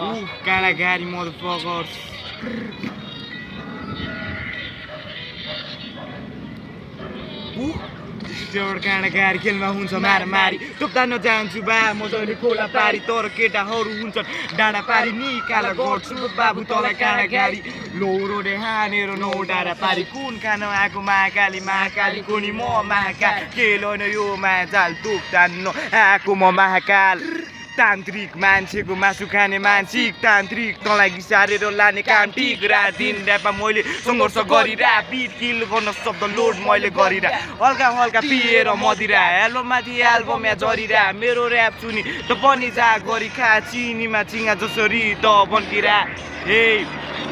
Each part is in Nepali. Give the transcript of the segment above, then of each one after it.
काँडा गाडी motherfuckers. काँडा गाडी खेलमा हुन्छ मारामारी टोप्दान जान्छु बा म जहिले खोला पारी तर केटाहरू हुन्छन् डाँडा पारी निकाला गर्छु बाबु तँलाई काँडा गाडी लोरोले हानेर नौ डाँडा पारी कुन खान आएको महाकाली महाकाली कोनी म महाकाल खेलन यो माजाल टोप्दान आएको म महाकाल तान्त्रिक मान्छेको मासु खाने मानसिक तान्त्रिक तँलाई घिसारेर लाने काम ठिक रात दिन ऱ्यापमा मैले सङ्घर्ष गरिरह बिट किल गर्न शब्द लोड मैले गरिरह हल्का हल्का पिएर मदिरा एल्बममाथि एल्बम या जरिरह मेरो ऱ्याप सुनि त पनि जा गरी खा चिनीमा चिङ्गा जसरी त बन्किरा हे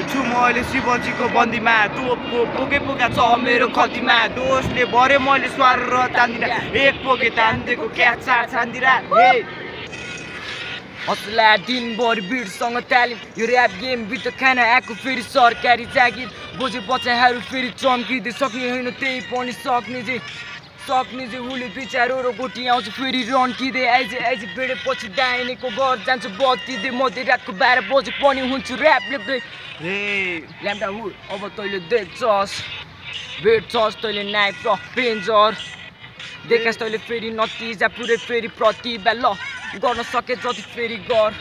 छु म अहिले शिवजीको बन्दीमा तोपको पोके पोका छ मेरो खतीमा दोषले भरे मैले स्वार र तान्दिरा एक पोके तान्देको क्या चार छान्दिरा हे हौसला दिनभरि बिटसँग तालिम यो ऱ्याप गेम भित्र खाना आएको फेरि सरकारी जागिर बोजे बच्चाहरू फेरि चम्किँदै सक्ने होइन त्यही पनि सक्ने चाहिँ उसले बिचारो र गोटी आउँछ फेरि रन्किँदै आइज बेडेपछि दाहिनेको घर जान्छ बत्तिँदै मध्यरातको 12 बजे पनि हुन्छु ऱ्याप लेख्दै हे ल्याम्डा हुड अब तैँले देख्छस् भेट्छस् तैँले नाइफ र पेन्जर देखास् तैँले फेरि नतिजा पुरै फेरि प्रतिभा ल गर्न सके जति फेरि गर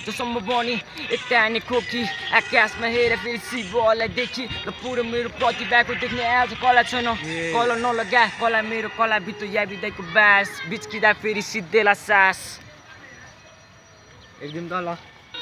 जसम्म बनी एक टाने खोकी आकाशमा हेर फेरि शिवलाई देखि र पुरो मेरो प्रतिभाको देख्ने आज कला छैन कला नलगा कला मेरो कला भित्र याबिदाईको बास बिचकिँदा फेरि सिद्धेला सास एकदम त ल